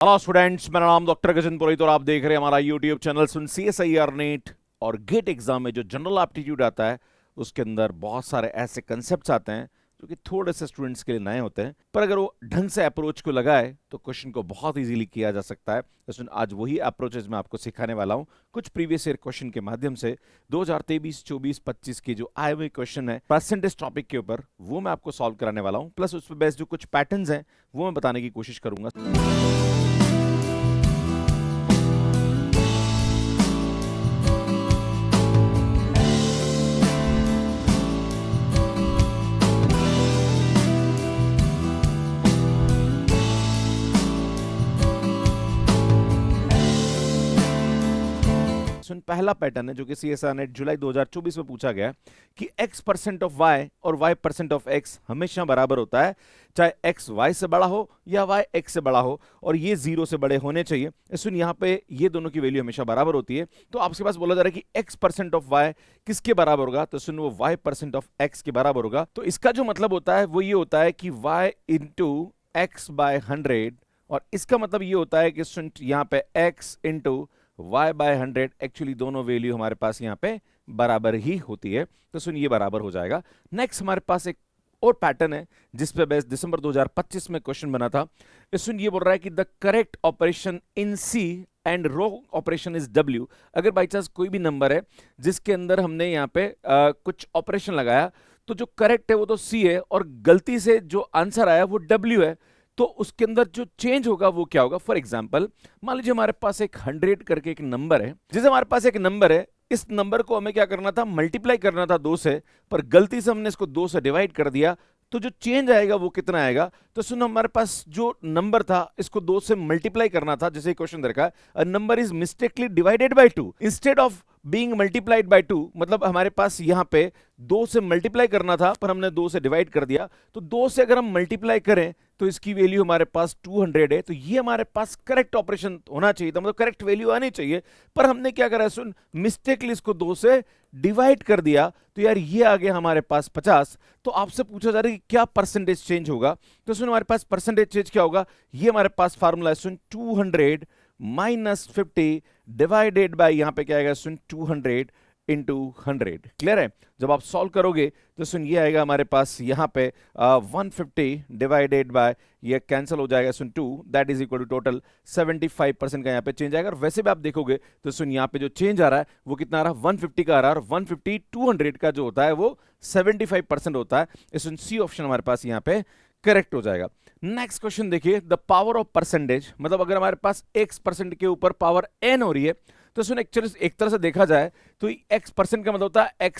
Hello students, मेरा नाम doctor Gajendra पुरोहित और आप देख रहे हैं हमारा यूट्यूब चैनल सुन CSIR नेट। और गेट एग्जाम में जो जनरल एप्टीट्यूड आता है उसके अंदर बहुत सारे ऐसे कंसेप्ट्स आते हैं जो कि थोड़े से स्टूडेंट्स के लिए नए होते हैं, पर अगर वो ढंग से अप्रोच को लगाए तो क्वेश्चन को बहुत इजीली किया जा सकता है। तो आज वही अप्रोचेज मैं आपको सिखाने वाला हूं कुछ प्रीवियस ईयर क्वेश्चन के माध्यम से। 2023, 24, 25 की जो आए हुए क्वेश्चन है परसेंटेज टॉपिक के ऊपर, वो मैं आपको सॉल्व कराने वाला हूं। प्लस उस पर बेस्ड जो कुछ पैटर्न्स हैं वो मैं बताने की कोशिश करूंगा। पहला पैटर्न है जो कि CSIR नेट जुलाई 2024 में पूछा गया कि x% ऑफ y और y% ऑफ x हमेशा बराबर होता है, चाहे x y से बड़ा हो या y x से बड़ा हो, और ये 0 से बड़े होने चाहिए। सुन, यहाँ पे ये दोनों की वैल्यू हमेशा बराबर होती है। तो आपके पास बोला जा रहा है कि x% ऑफ y किसके बराबर होगा, तो सुन वो y% ऑफ x के बराबर होगा। तो इसका जो मतलब होता है वो ये होता है कि y इंटू एक्स बाय 100, और इसका मतलब ये होता है कि सुन यहाँ पे x into y by 100, actually दोनों वैल्यू हमारे पास यहाँ पे बराबर ही होती है। तो सुन ये बराबर हो जाएगा। नेक्स्ट हमारे पास एक और पैटर्न है जिस पे बेस दिसंबर 2025 में क्वेश्चन बना था। सुन ये बोल रहा है कि the correct operation in C and wrong operation is W। अगर बाई चांस कोई भी नंबर है जिसके अंदर हमने यहाँ पे कुछ ऑपरेशन लगाया, तो जो करेक्ट है वो तो C है और गलती से जो आंसर आया वो W है, तो उसके अंदर जो चेंज होगा वो क्या होगा। फॉर एग्जाम्पल मान लीजिए हमारे पास एक 100 करके एक नंबर है, जैसे हमारे पास एक नंबर है, इस नंबर को हमें क्या करना था, मल्टीप्लाई करना था 2 से, पर गलती से हमने इसको 2 से डिवाइड कर दिया। तो जो चेंज आएगा वो कितना आएगा, तो सुनो हमारे पास जो नंबर था इसको 2 से मल्टीप्लाई करना था, जैसे क्वेश्चन देखा है a number is mistakenly divided by 2 instead of being multiplied by 2, मतलब हमारे पास यहां पे 2 से मल्टीप्लाई करना था पर हमने 2 से डिवाइड कर दिया। तो 2 से अगर हम मल्टीप्लाई करें तो इसकी वैल्यू हमारे पास 200 है। तो ये हमारे पास करेक्ट ऑपरेशन होना चाहिए था, मतलब करेक्ट वैल्यू आनी चाहिए, पर हमने क्या करा, सुन मिस्टेकली इसको 2 से डिवाइड कर दिया। तो यार ये आ गया हमारे पास 50। तो आपसे पूछा जा रहा है कि क्या परसेंटेज चेंज होगा, तो सुन हमारे पास परसेंटेज चेंज क्या होगा, ये हमारे पास फार्मूला है सुन 200 माइनस 50 डिवाइडेड बाय यहां पे क्या आएगा सुन 200 इंटू 100। क्लियर है। जब आप सॉल्व करोगे तो सुन ये आएगा हमारे पास यहाँ पे 150 डिवाइडेड बाय, ये कैंसिल हो जाएगा सुन 2, that is equal to total 75% का यहाँ पे चेंज आएगा। और वैसे भी आप देखोगे तो सुन यहाँ पे जो चेंज आ रहा है वो कितना आ रहा है, 150 का आ रहा है, और 150 200 का जो होता है वो 75% होता है। सुन सी ऑप्शन हमारे पास यहाँ पे करेक्ट हो जाएगा। नेक्स्ट क्वेश्चन देखिए, द पावर ऑफ परसेंटेज, मतलब अगर हमारे पास x% के ऊपर पावर n हो रही है, तो सुन एक तरह से देखा जाए तो x% का मतलब होता है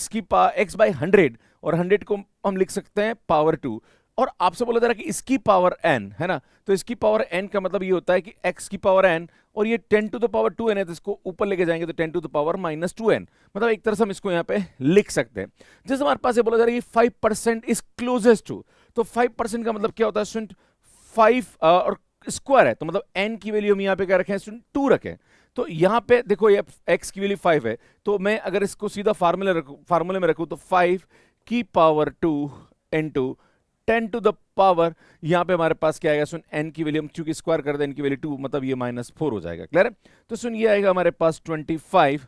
x बाई 100, और 100 को हम लिख सकते हैं पावर 2। और आपसे बोला जा रहा है कि इसकी पावर n है ना, तो इसकी पावर n का मतलब ये होता है कि x की पावर n, और ये 10 टू द पावर 2n है, तो इसको ऊपर लेके जाएंगे तो 10 to the power minus 2n, मतलब एक तरह से हम इसको यहाँ पे लिख सकते हैं। जैसे हमारे पास ये बोला जा रहा है कि 5% इज क्लोजेस्ट टू, तो 5% का मतलब क्या होता है सुन 5 और स्क्वायर है, तो मतलब n की वैल्यू हम यहाँ पे क्या रखें सुन 2 रखें। तो यहाँ पे देखो ये x की वैल्यू 5 है, तो मैं अगर इसको सीधा फार्मूले में रखूं तो 5 की power 2 into 10 to the power, यहाँ पे हमारे पास क्या आएगा सुन n की वैल्यू हम चूंकि स्क्वायर कर दें n की वैल्यू 2, मतलब ये -4 हो जाएगा। क्लियर है। तो सुन ये आएगा हमारे पास 25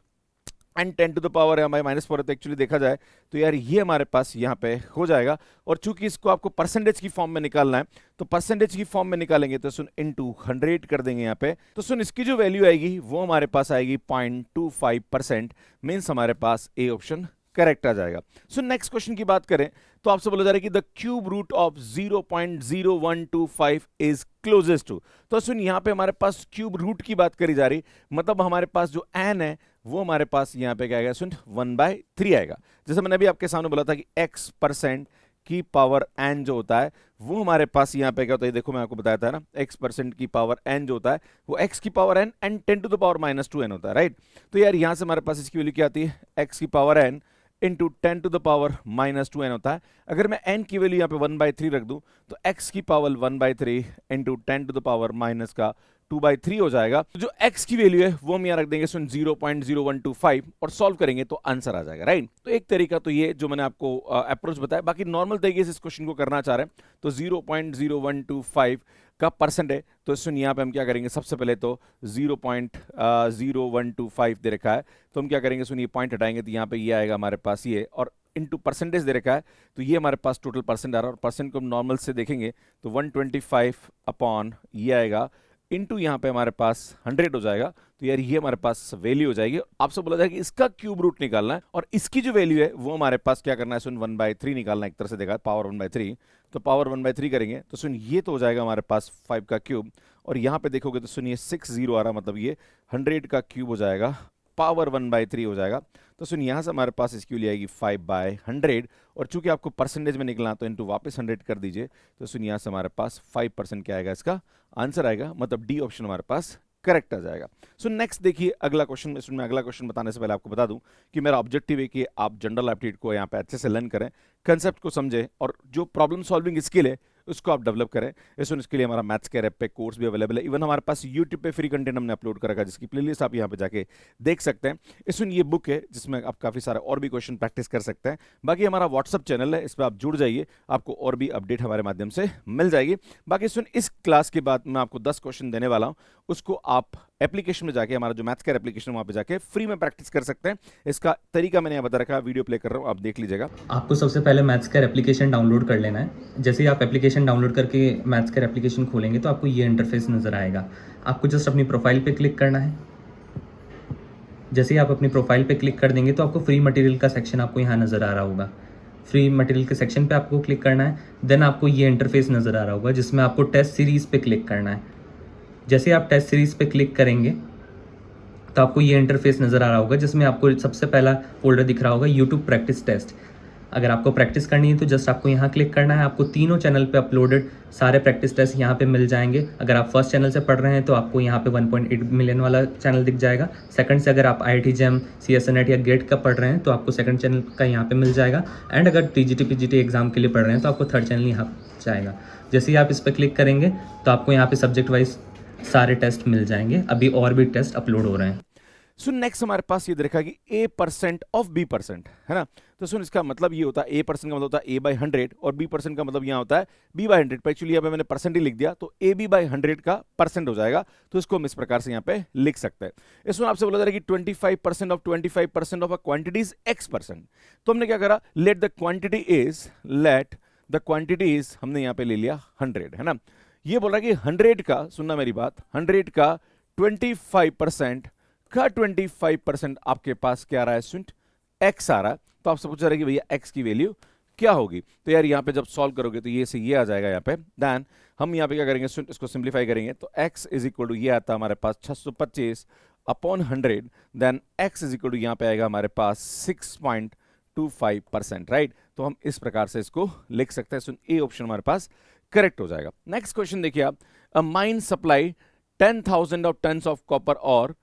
एंड 10 टू द पावर है हमारे -4 है, तो एक्चुअली देखा जाए तो यार ये हमारे पास यहाँ पे हो जाएगा। और चूंकि इसको आपको परसेंटेज की फॉर्म में निकालना है, तो परसेंटेज की फॉर्म में निकालेंगे तो सुन इनटू 100 कर देंगे यहाँ पे, तो सुन इसकी जो वैल्यू आएगी वो हमारे पास आएगी 0.25%, मीन्स हमारे पास ए ऑप्शन करेक्ट आ जाएगा। सो नेक्स्ट क्वेश्चन की बात करें तो आपसे बोला जा रहा है कि the cube root of 0.0125 is closest to, तो सुन यहाँ पे हमारे पास क्यूब रूट की बात करी जा रही, मतलब हमारे पास जो n है वो हमारे पास यहाँ पे क्या आएगा सुन 1/3 आएगा। जैसे मैंने अभी आपके सामने बोला था कि x% की पावर n जो होता है वो हमारे पास यहाँ पे क्या होता है, देखो मैं आपको बताया था ना, x% की पावर n जो होता है वो x की power n and 10 to the power -2n होता है, राइट। तो यार यहाँ से हमारे पास इसकी वैल्यू क्या आती है, x की power n into 10 to the power -2n होता है। अगर मैं n की वैल्यू यहाँ पे 1/3 रख दूं तो x की power 1/3 into 10 to the power minus का 2/3 हो जाएगा। तो जो x की वैल्यू है वो हम यहाँ रख देंगे सुन 0.0125 और सॉल्व करेंगे तो आंसर आ जाएगा, राइट। तो एक तरीका तो ये जो मैंने आपको अप्रोच बताया, बाकी नॉर्मल तरीके से इस क्वेश्चन को करना चाह रहे हैं तो 0.0125 का परसेंट है। तो सुन यहाँ पे हम क्या करेंगे, सबसे पहले तो 0.0125 दे रखा है, तो हम क्या करेंगे, सुन ये पॉइंट हटाएंगे तो यहाँ पे ये आएगा हमारे पास ये, और इनटू परसेंटेज दे रखा है, तो ये हमारे पास टोटल परसेंट आ रहा है, और परसेंट को हम नॉर्मल से देखेंगे तो 125 अपॉन ये आएगा, इनटू यहाँ पे हमारे पास 100 हो जाएगा। तो यार ये हमारे पास वैल्यू हो जाएगी। आपसे बोला जाएगा कि इसका क्यूब रूट निकालना है, और इसकी जो वैल्यू है वो हमारे पास क्या करना है, सुन 1/3 निकालना है, एक तरह से देखा पावर 1/3, तो पावर 1/3 करेंगे तो सुन ये तो हो जाएगा हमारे पास 5 का क्यूब, और यहाँ पे देखोगे तो सुन ये 60 आ रहा, मतलब ये 100 का क्यूब हो जाएगा, पावर 1/3 हो जाएगा। तो सुन यहाँ से हमारे पास इसकी वैल्यू आएगी 5/100, और चूंकि आपको परसेंटेज में निकलना तो इनटू वापस 100 कर दीजिए, तो सुन यहाँ से हमारे पास 5% क्या आएगा, इसका आंसर आएगा, मतलब डी ऑप्शन हमारे पास करेक्ट आ जाएगा। सो नेक्स्ट देखिए अगला क्वेश्चन। इसमें अगला क्वेश्चन बताने से पहले आपको बता दूं कि मेरा ऑब्जेक्टिव है कि आप जनरल एप्टीट्यूड को यहाँ पे अच्छे से लर्न करें, कंसेप्ट को समझें, और जो प्रॉब्लम सॉल्विंग स्किल है उसको आप डेवलप करें। इसके लिए हमारा मैथ्स के ऐप पे कोर्स भी अवेलेबल है, इवन हमारे पास यूट्यूब पे फ्री कंटेंट हमने अपलोड कर रखा है, जिसकी प्लेलिस्ट आप यहाँ पे जाके देख सकते हैं। ये बुक है जिसमें आप काफ़ी सारे और भी क्वेश्चन प्रैक्टिस कर सकते हैं। बाकी हमारा व्हाट्सअप चैनल है, इस पर आप जुड़ जाइए, आपको और भी अपडेट हमारे माध्यम से मिल जाएगी। बाकी इस क्लास के बाद मैं आपको 10 क्वेश्चन देने वाला हूँ, उसको आप एप्लीकेशन में जाके, हमारा जो मैथ्स केयर एप्लीकेशन वहां पे जाके फ्री में प्रैक्टिस कर सकते हैं। इसका तरीका मैंने यहाँ बता रखा है, वीडियो प्ले कर रहा हूँ, आप देख लीजिएगा। आपको सबसे पहले मैथ्स केयर एप्लीकेशन डाउनलोड कर लेना है। जैसे ही आप एप्लीकेशन डाउनलोड करके मैथ्स केयर एप्लीकेशन खोलेंगे तो आपको ये इंटरफेस नज़र आएगा। आपको जस्ट अपनी प्रोफाइल पे क्लिक करना है। जैसे ही आप अपनी प्रोफाइल पे क्लिक कर देंगे तो आपको फ्री मटेरियल का सेक्शन आपको यहाँ नज़र आ रहा होगा। फ्री मटेरियल के सेक्शन पे आपको क्लिक करना है। देन आपको ये इंटरफेस नज़र आ रहा होगा जिसमें आपको टेस्ट सीरीज़ पे क्लिक करना है। जैसे ही आप टेस्ट सीरीज़ पे क्लिक करेंगे तो आपको ये इंटरफेस नज़र आ रहा होगा जिसमें आपको सबसे पहला फोल्डर दिख रहा होगा यूट्यूब प्रैक्टिस टेस्ट। अगर आपको प्रैक्टिस करनी है तो जस्ट आपको यहाँ क्लिक करना है। आपको तीनों चैनल पे अपलोडेड सारे प्रैक्टिस टेस्ट यहाँ पे मिल जाएंगे। अगर आप फर्स्ट चैनल से पढ़ रहे हैं तो आपको यहाँ पे 1.8 मिलियन वाला चैनल दिख जाएगा। सेकंड से अगर आप IIT JEM CSNET या गेट का पढ़ रहे हैं तो आपको सेकंड चैनल का यहाँ पे मिल जाएगा। एंड अगर TGT PGT एग्जाम के लिए पढ़ रहे हैं तो आपको थर्ड चैनल यहाँ जाएगा। जैसे ही आप इस पर क्लिक करेंगे तो आपको यहाँ पे सब्जेक्ट वाइज सारे टेस्ट मिल जाएंगे। अभी और भी टेस्ट अपलोड हो रहे हैं। नेक्स्ट हमारे पास ये देखा कि A% ऑफ B% है ना। तो इसका मतलब ये होता है, A% का मतलब होता है A/100, और B% का मतलब यहाँ होता है B/100। एक्चुअली यहाँ पे मैंने परसेंट ही लिख दिया, तो AB/100 का परसेंट हो जाएगा। तो इसको हम इस प्रकार से यहाँ पे लिख सकते हैं। इसमें आपसे बोला जा रहा है कि 25% of 25% of a quantity is X%। तो हमने क्या करा, लेट द क्वांटिटी इज हमने यहाँ पे ले लिया 100, है ना। ये बोल रहा है कि 100 का, सुनना मेरी बात, 100 का 25% आपके पास क्या आ रहा है, सुन x आ रहा है। तो आपसे पूछा रहा है कि भैया x की वैल्यू क्या होगी। तो यार यहाँ पे जब सॉल्व करोगे तो ये से ये आ जाएगा यहाँ पे। देन हम यहाँ पे क्या करेंगे, इसको सिंप्लीफाई करेंगे तो x इज इक्वल टू ये आता है हमारे पास 625 upon 100। Then x is equal to यहाँ पे आएगा हमारे पास 6.25%, राइट। तो हम इस प्रकार से इसको लिख सकते हैं। सुन ए ऑप्शन हमारे पास करेक्ट हो जाएगा। नेक्स्ट क्वेश्चन देखिए आप, अ mine supply 10,000 of tons of copper ore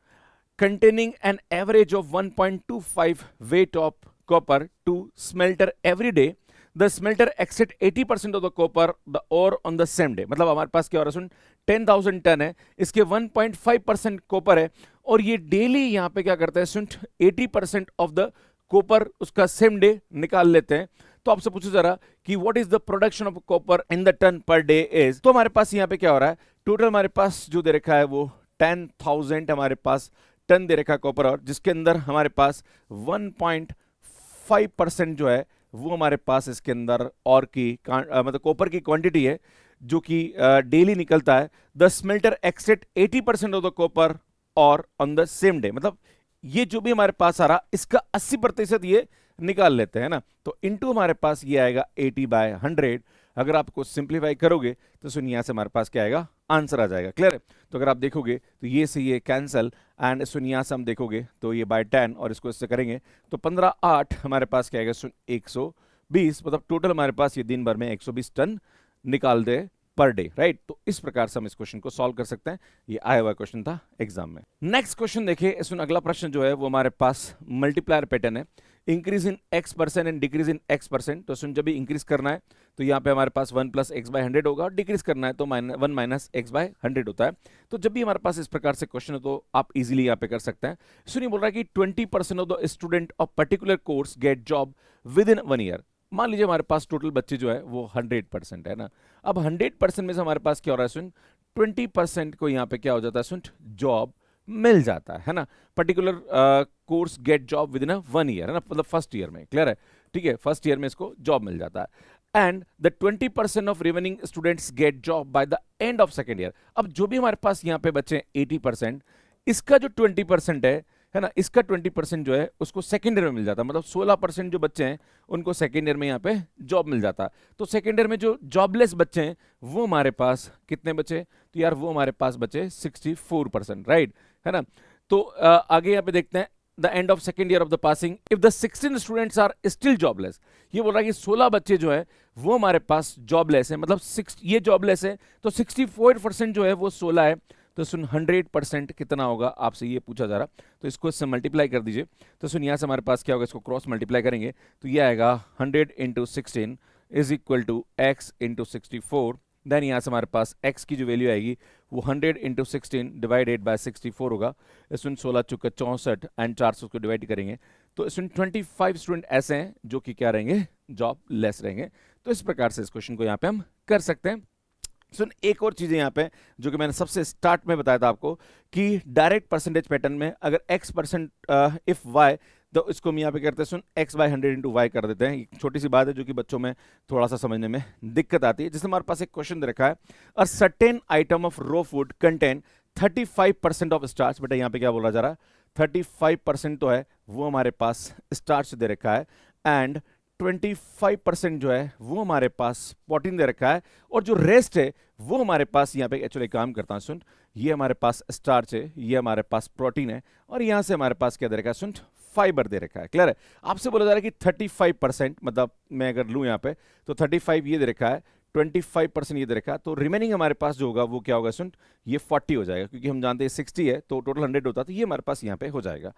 containing an average of 1.25 weight of copper to smelter every day. The smelter extract 80% of the copper the ore on the same day। मतलब हमारे पास क्या हो रहा है, सुन 10,000 ton है, इसके 1.5% copper है, और ये डेली यहाँ पे क्या करता है, सुन 80% ऑफ द कॉपर उसका सेम डे निकाल लेते हैं। तो आपसे पूछा जा रहा कि what is the production of copper in the ton per day is. तो हमारे पास यहाँ पे क्या हो रहा है, टोटल हमारे पास जो दे रखा है वो 10,000 हमारे पास टन दे रखा है कॉपर, और जिसके अंदर हमारे पास 1.5% जो है वो हमारे पास इसके अंदर और की मतलब कॉपर की क्वांटिटी है जो कि डेली निकलता है। The smelter extract 80% of the copper और ऑन द सेम डे, मतलब ये जो भी हमारे पास आ रहा इसका 80% ये निकाल लेते हैं ना। तो इनटू हमारे पास ये आएगा 80/100। अगर आपको सिंप्लीफाई करोगे तो सुनिए यहाँ से हमारे पास क्या आएगा, आंसर आ जाएगा। क्लियर है। तो अगर आप देखोगे तो ये से ये कैंसल, एंड सुनिए यहाँ से हम देखोगे तो ये बाय 10 और इसको इससे करेंगे तो 15/8 हमारे पास क्या आएगा, 120। मतलब टोटल हमारे पास ये दिन भर में 120 टन निकाल दे पर डे, राइट। तो इस प्रकार से हम इस क्वेश्चन को सॉल्व कर सकते हैं। ये आया हुआ क्वेश्चन था एग्जाम में। नेक्स्ट क्वेश्चन देखिए, इसमें अगला प्रश्न जो है वो हमारे पास मल्टीप्लायर पैटर्न है। Increase in X% and decrease in X%। तो सुन जब भी इंक्रीज करना है तो यहाँ पे हमारे पास 1 + x/100 होगा, और डिक्रीज करना है तो 1 - x/100 होता है। तो जब भी हमारे पास इस प्रकार से क्वेश्चन हो तो आप इजीली यहाँ पे कर सकते हैं। सुनिए बोल रहा है कि 20% of the student of particular course get job with in 1 year. मान लीजिए हमारे पास टोटल बच्चे जो है वो 100% है ना। अब 100% में से हमारे पास क्या हो रहा है सुन, 20% को यहाँ पे क्या हो जाता है सुन, जॉब मिल जाता है ना। Particular course get job with in 1 year है ना, मतलब फर्स्ट ईयर में, क्लियर है, ठीक है, फर्स्ट ईयर में इसको जॉब मिल जाता है। And the 20% of remaining students get job by the end of second year. अब जो भी हमारे पास यहाँ पे बच्चे 80%, इसका जो 20% है ना, इसका 20% जो है उसको सेकेंड ईयर में मिल जाता है, मतलब 16% जो बच्चे हैं उनको सेकेंड ईयर में यहाँ पे जॉब मिल जाता है। तो सेकेंड ईयर में जो जॉबलेस बच्चे हैं वो हमारे पास कितने बचे, तो यार वो हमारे पास बचे 64%, राइट, है ना। तो आगे यहाँ पे देखते हैं, the end of second year of the passing if the 16 students are still jobless. ये बोल रहा है कि 16 बच्चे जो है वो हमारे पास जॉबलेस है, मतलब ये जॉबलेस है, तो 64% जो है वो 16 है, तो सुन 100% कितना होगा, आपसे ये पूछा जा रहा, तो इसको इससे मल्टीप्लाई कर दीजिए। तो सुन यहाँ से हमारे पास क्या होगा, इसको क्रॉस मल्टीप्लाई करेंगे तो ये आएगा 100 into 16 is equal to x into 64। Then यहाँ से हमारे पास x की जो वैल्यू आएगी वो 100 इंटू 16 डिवाइडेड बाय 64 होगा। इसमें 16 चुका 64 एंड 400 को डिवाइड करेंगे तो इसमें 25 स्टूडेंट ऐसे हैं जो कि क्या रहेंगे, जॉब लेस रहेंगे। तो इस प्रकार से इस क्वेश्चन को यहाँ पे हम कर सकते हैं। सुन एक और चीज़ यहाँ पे जो कि मैंने सबसे स्टार्ट में बताया था आपको कि डायरेक्ट परसेंटेज पैटर्न में अगर x% इफ y, तो इसको हम यहाँ पे करते हैं सुन x बाय 100 इंटू वाई कर देते हैं। एक छोटी सी बात है जो कि बच्चों में थोड़ा सा समझने में दिक्कत आती है। जैसे हमारे पास एक क्वेश्चन दे रखा है, a certain item of raw food contain 35% of starch. बेटा यहाँ पे क्या बोला जा रहा है, 35% तो है वो हमारे पास स्टार्च दे रखा है, एंड 25% जो है वो हमारे पास प्रोटीन दे रखा है, और जो रेस्ट है वो हमारे पास यहाँ पे एक्चुअली काम करता है सुन, ये हमारे पास स्टार्च है, ये हमारे पास प्रोटीन है, और यहाँ से हमारे पास क्या दे रखा है सुन, फाइबर दे रखा है। क्लियर है, आपसे बोला जा रहा है कि 35%, मतलब मैं अगर लूँ यहाँ पे तो 35 ये दे रखा है, 25% ये दे रखा है, तो रिमेनिंग हमारे पास जो होगा वो क्या होगा सुन, ये 40 हो जाएगा, क्योंकि हम जानते हैं 60 है तो टोटल 100 होता है, तो ये हमारे पास यहाँ पे हो जाएगा।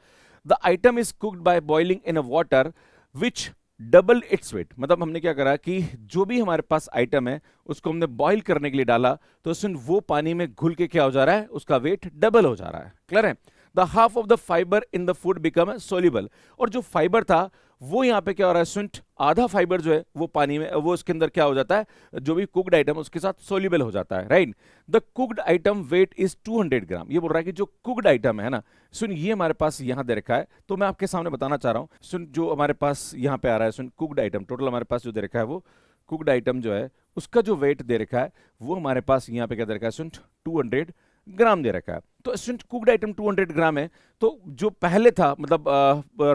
The item is cooked by boiling in a water which double its weight. मतलब हमने क्या करा कि जो भी हमारे पास आइटम है उसको हमने बॉईल करने के लिए डाला, तो सुन वो पानी में घुल के क्या हो जा रहा है, उसका वेट डबल हो जा रहा है। क्लियर है, the half of the fibre in the food become soluble. और जो फाइबर था वो यहाँ पे क्या हो रहा है सुन, आधा फाइबर जो है वो पानी में, वो उसके अंदर क्या हो जाता है, जो भी कुक्ड आइटम उसके साथ सोल्यूबल हो जाता है, right. The cooked item weight is 200 gram. ये बोल रहा है कि जो कुक्ड आइटम है ना सुन, ये हमारे पास यहाँ दे रखा है, तो मैं आपके सामने बताना चाह रहा हूँ सुन, जो हमारे पास यहाँ पे आ रहा है सुन, कुक्ड आइटम टोटल हमारे पास जो दे रखा है वो कुक्ड आइटम जो है उसका जो वेट दे रखा है वो हमारे पास यहाँ पे क्या दे रखा है सुन, 200 ग्राम दे रखा है। तो कुक्ड आइटम 200 ग्राम है, तो जो पहले था मतलब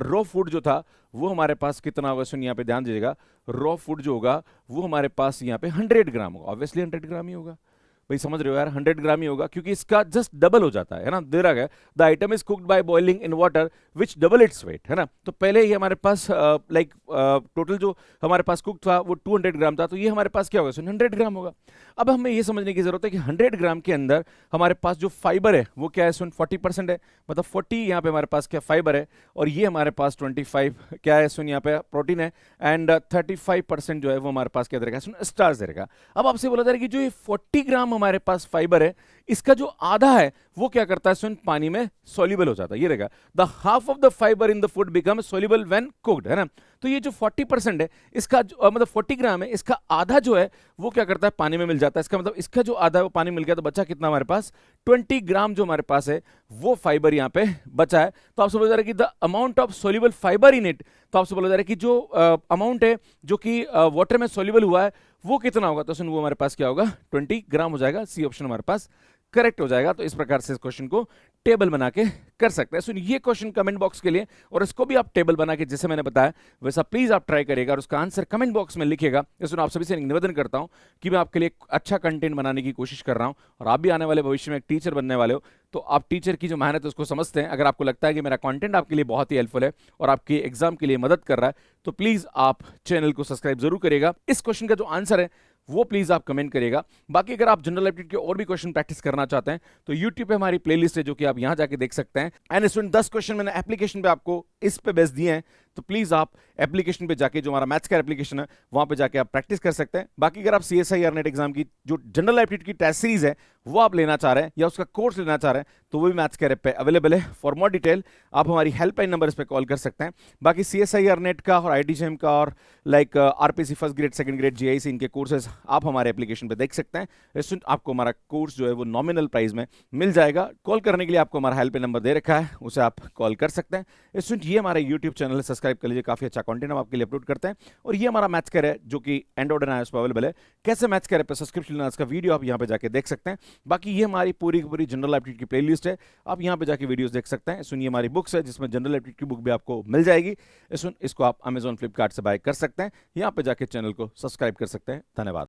रॉ फूड जो था वो हमारे पास कितना होगा सुन, यहाँ पे ध्यान दीजिएगा, रॉ फूड जो होगा वो हमारे पास यहाँ पे 100 ग्राम होगा, ऑब्वियसली 100 ग्राम ही होगा, भाई समझ रहे हो यार, 100 ग्राम ही होगा, क्योंकि इसका जस्ट डबल हो जाता है ना, दे रहा है the item is cooked by boiling in water which double its weight, है ना। तो पहले ही हमारे पास लाइक टोटल जो हमारे पास कुक था वो 200 ग्राम था, तो ये हमारे पास क्या होगा सुन, 100 ग्राम होगा। अब हमें ये समझने की जरूरत है कि 100 ग्राम के अंदर हमारे पास जो फाइबर है वो क्या है सुन, 40% है, मतलब 40 यहाँ पे हमारे पास क्या फाइबर है, और ये हमारे पास 25 क्या है सुन, यहाँ पे प्रोटीन है, एंड 35% जो है वो हमारे पास क्या दे रखा है सुन, स्टार्च दे रखा है। अब आपसे बोला जा रहा है कि जो ये 40 ग्राम हमारे पास फाइबर है, इसका जो आधा है वो क्या करता है सुन, पानी में सॉल्युबल हो जाता है, ये रहेगा the half of the fibre in the food become soluble when cooked, है ना। तो ये जो 40% है इसका मतलब 40 ग्राम है, इसका आधा जो है वो क्या करता है, पानी में मिल जाता है, इसका मतलब इसका जो आधा है वो पानी मिल गया, तो बचा कितना हमारे पास, 20 ग्राम जो हमारे पास है वो फाइबर यहाँ पे बचा है। तो आपसे बोला जा रहा है कि the amount of soluble fibre in it, तो आपसे बोला जा रहा है कि जो अमाउंट है जो कि वाटर में सॉल्युबल हुआ है वो कितना होगा, तो सुन वो हमारे पास क्या होगा, 20 ग्राम हो जाएगा, सी ऑप्शन हमारे पास करेक्ट हो जाएगा। तो इस प्रकार से इस क्वेश्चन को टेबल बना के कर सकते हैं। सुन ये क्वेश्चन कमेंट बॉक्स के लिए, और इसको भी आप टेबल बना के जैसे मैंने बताया वैसा प्लीज आप ट्राई करिएगा, और उसका आंसर कमेंट बॉक्स में लिखिएगा। सुन आप सभी से निवेदन करता हूं कि मैं आपके लिए अच्छा कंटेंट बनाने की कोशिश कर रहा हूं, और आप भी आने वाले भविष्य में एक टीचर बनने वाले हो, तो आप टीचर की जो मेहनत है उसको समझते हैं। अगर आपको लगता है कि मेरा कंटेंट आपके लिए बहुत ही हेल्पफुल है और आपके एग्जाम के लिए मदद कर रहा है, तो प्लीज आप चैनल को सब्सक्राइब जरूर करिएगा। इस क्वेश्चन का जो आंसर है वो प्लीज आप कमेंट करिएगा। बाकी अगर आप जनरल एप्टीट्यूड के और भी क्वेश्चन प्रैक्टिस करना चाहते हैं तो YouTube पे हमारी प्लेलिस्ट है जो कि आप यहां जाके देख सकते हैं। एंड स्टूडेंट 10 क्वेश्चन मैंने एप्लीकेशन पे आपको इस पे बेस दिए हैं, तो प्लीज आप एप्लीकेशन पे जाके, जो हमारा मैथ्स का एप्लीकेशन है वहां पे जाके आप प्रैक्टिस कर सकते हैं। बाकी अगर आप CSIR नेट एग्जाम की जो जनरल एप्टीट्यूड की टेस्ट सीरीज है वो आप लेना चाह रहे हैं या उसका कोर्स लेना चाह रहे हैं तो वो भी मैथ्स के ऐप पे अवेलेबल है। फॉर मोर डिटेल आप हमारी हेल्पलाइन नंबर इस पे कॉल कर सकते हैं। बाकी CSIR नेट का और IIT-JEM का और like RPC first grade, second grade, GIC इनके कोर्सेज आप हमारे एप्लीकेशन पे देख सकते हैं। इसमें आपको हमारा कोर्स जो है वो नॉमिनल प्राइस में मिल जाएगा। कॉल करने के लिए आपको हमारा हेल्पलाइन नंबर दे रखा है, उसे आप कॉल कर सकते हैं। इसमें ये हमारा यूट्यूब चैनल है, सब्सक्राइब कर लीजिए, काफी अच्छा कंटेंट हम आपके लिए अपलोड करते हैं। और ये हमारा मैथ्स कैर है जो कि एंड्रॉइड एंड iOS पे अवेलेबल है। कैसे मैथ्स कैर पे सब्सक्रिप्शन लेना, इसका वीडियो आप यहाँ पे जाके देख सकते हैं। बाकी ये हमारी पूरी की पूरी जनरल एप्टीट्यूड की प्लेलिस्ट है, आप यहाँ पे जाके वीडियोस देख सकते हैं। सुनिए हमारी बुक्स है जिसमें जनरल एप्टीट्यूड की बुक भी आपको मिल जाएगी। इसको आप Amazon, फ्लिपकार्ट से बाय कर सकते हैं। यहाँ पे जाके चैनल को सब्सक्राइब कर सकते हैं। धन्यवाद।